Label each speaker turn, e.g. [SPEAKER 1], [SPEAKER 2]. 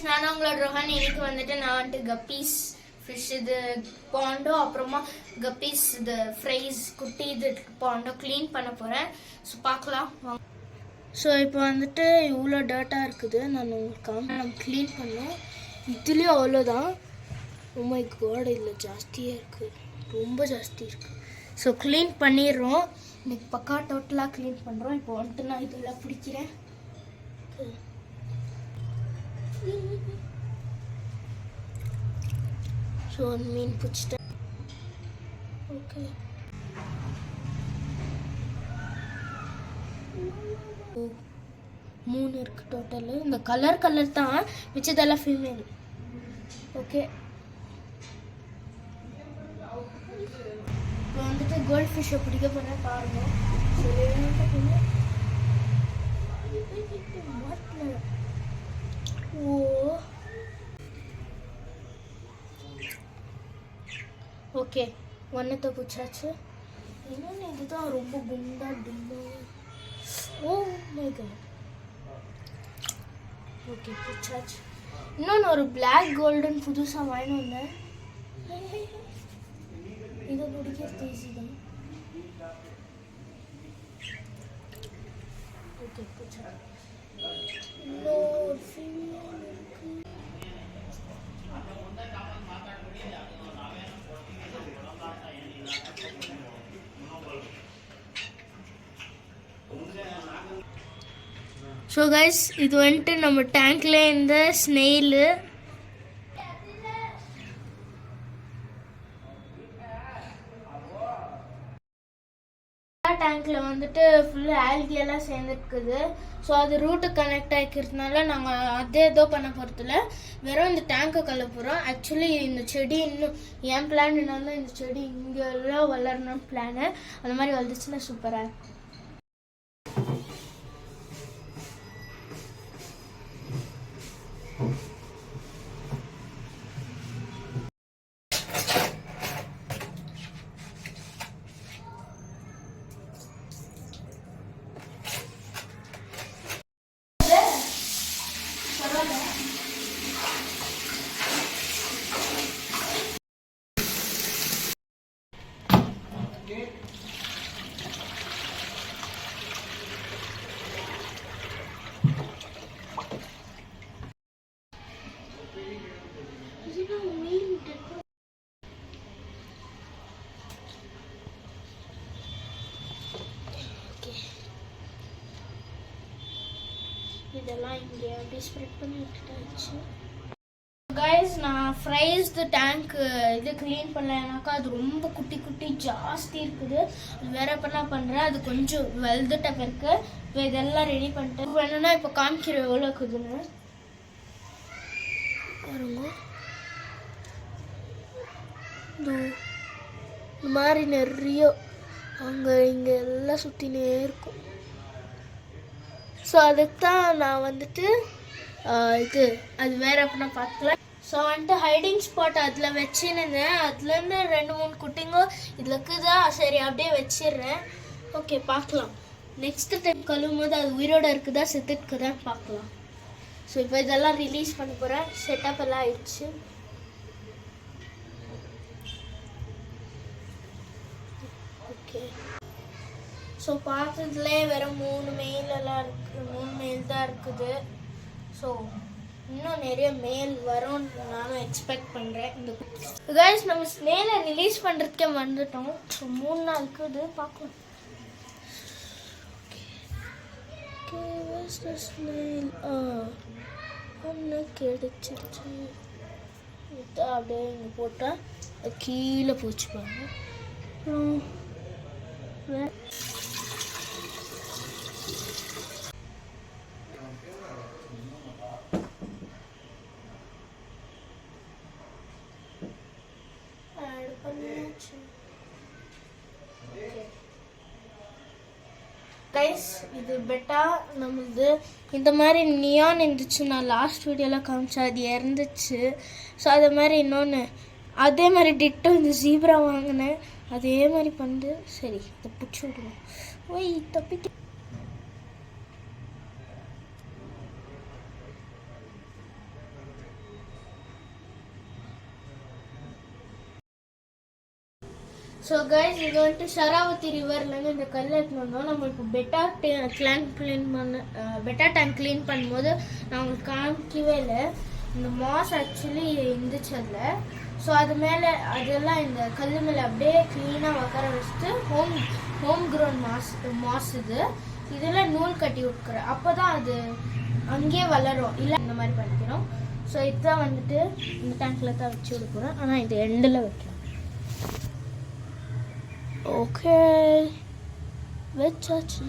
[SPEAKER 1] நானும் உங்களோட ரோஹன். இன்னைக்கு வந்துட்டு நான் வந்துட்டு கப்பீஸ் ஃபிஷ் இது பாண்டோ, அப்புறமா கப்பீஸ் இது ஃப்ரைஸ் குட்டி இது பாண்டோ க்ளீன் பண்ண போகிறேன். ஸோ பார்க்கலாம். ஸோ இப்போ வந்துட்டு இவ்வளோ டர்ட்டாக இருக்குது. நான் உங்களுக்கு நம்ம க்ளீன் பண்ணோம். இதுலேயும் அவ்வளோதான். மை காட், இதில் ஜாஸ்தியாக இருக்குது, ரொம்ப ஜாஸ்தி இருக்குது. ஸோ க்ளீன் பண்ணிடுறோம். இன்னைக்கு பக்கா டோட்டலாக க்ளீன் பண்ணுறோம். இப்போ வந்துட்டு நான் இதெல்லாம் பிடிக்கிறேன். ஸோ மீன் பிடிச்சிட்டேன். ஓகே, மூணு இருக்கு டோட்டலு. இந்த கலர் தான், மிச்சதெல்லாம் ஃபீமேல். ஓகே, இப்போ வந்துட்டு கோல்ட் ஃபிஷ்ஷை பிடிக்க போகிறேன் பாருங்க. ஓ ஓகே, ஒன்றத்தை பிடிச்சாச்சு. இன்னொன்று இதுதான் ரொம்ப குண்டா டும்மா. Oh my God. ஓகே, பிடிச்சாச்சு. இன்னொன்று ஒரு பிளாக் கோல்டன் புதுசாக வாங்கிட்டு வந்தேன். இதை பிடிக்கிறது ஈஸி தான். ஓகே, பிடிச்சாச்சு. இன்னொரு ஃபீமேல் இருக்கு. ஸோ கைஸ், இது வந்துட்டு நம்ம டேங்க்ல இந்த ஸ்னெயிலு. டேங்க்ல வந்துட்டு ஃபுல்லு ஆல்கி எல்லாம் சேர்ந்துருக்குது. ஸோ அது ரூட்டு கனெக்ட் ஆகிக்கிறதுனால நாங்கள் அதே ஏதோ பண்ண போகிறதில்ல, வெறும் இந்த டேங்கை கல்ல போகிறோம். ஆக்சுவலி இந்த செடி இன்னும் என் பிளான் என்னன்னா இந்த செடி இங்கெல்லாம் வளரணும்னு பிளானு. அந்த மாதிரி வளர்ந்துச்சுன்னா சூப்பராக இருக்கும். இதெல்லாம் இங்கே அப்படியே ஸ்ப்ரெட் பண்ணி விட்டுட்டாச்சு. கைஸ், நான் ஃப்ரைஸ்டு டேங்க் இது க்ளீன் பண்ணலைனாக்கா அது ரொம்ப குட்டி குட்டி ஜாஸ்தி இருக்குது. அது வேற பண்ண பண்ணுறேன். அது கொஞ்சம் வெல்துட்ட பிறகு இப்போ இதெல்லாம் ரெடி பண்ணிட்டேன். வேணும்னா இப்போ காமிக்கிறேன் எவ்வளோ இருக்குதுன்னு பாருங்க. இந்த மாதிரி நிறைய அங்கே இங்கே எல்லாம் சுற்றினே இருக்கும். ஸோ அதுக்கு தான் நான் வந்துட்டு இது அது வேற அப்படின்னா பார்க்கலாம். ஸோ வந்துட்டு ஹைடிங் ஸ்பாட் அதில் வச்சுருந்தேன். அதுலேருந்து 2-3 குட்டிங்க இதில் இருக்குதா, சரி அப்படியே வச்சிடுறேன். ஓகே, பார்க்கலாம். நெக்ஸ்ட் டைம் கழுவும் போது அது உயிரோட இருக்குதா செத்துக்குதான்னு பார்க்கலாம். ஸோ இப்போ இதெல்லாம் ரிலீஸ் பண்ண போகிறேன். செட்டப் எல்லாம் ஆயிடுச்சு. ஓகே, ஸோ பார்த்ததுலேயே வெறும் 3 மெயில் தான் இருக்குது. ஸோ இன்னும் நிறைய மெயில் வரும்னு நானும் எக்ஸ்பெக்ட் பண்ணுறேன். இந்த கைஸ், நம்ம ஸ்னேலை ரிலீஸ் பண்ணுறதுக்கே வந்துட்டோம். ஸோ 3 நாள் இருக்குது, பார்க்கலாம். ஸ்னேல் ஒன்று கிடைச்சிருச்சு. இதான் அப்படியே இங்கே போட்டால் கீழே போச்சு பாருங்க. கைஸ், இது பெட்டா நம்மளுது இந்த மாதிரி நியான் இருந்துச்சு. நான் லாஸ்ட் வீடியோவில் காமிச்சேன், அது இறந்துச்சு. ஸோ அதே மாதிரி இன்னொன்று அதே மாதிரி டிட்டோ இந்த ஜீப்ரா வாங்கினேன், அதே மாதிரி பண்ணுது. சரி, இதை பிடிச்சி விடுவோம். ஓய் தப்பிக்க. ஸோ கைஸ் இது வந்துட்டு ஷராவதி ரிவர்லேருந்து இந்த கல் எடுத்துன்னு வந்தோம். நம்ம இப்போ பெட்டா டேங்க் க்ளீன் பண்ணும்போது நான் உங்களுக்கு காமிக்கவே இல்லை. இந்த மாஸ் ஆக்சுவலி இருந்துச்சு அதில். ஸோ அது மேலே அதெல்லாம் இந்த கல் மேலே அப்படியே க்ளீனாக உட்கார வச்சுட்டு ஹோம் க்ரோன் மாஸ் இதில் நூல் கட்டி விட்டுக்கிறேன். அப்போ தான் அது அங்கேயே வளரும். இல்லை இந்த மாதிரி பண்ணிக்கிறோம். ஸோ இதுதான் வந்துட்டு இந்த டேங்க்கில் தான் வச்சு விடுக்கிறேன். ஆனால் இது எண்டில் வைக்கிறேன். ஓகே வச்சாச்சு.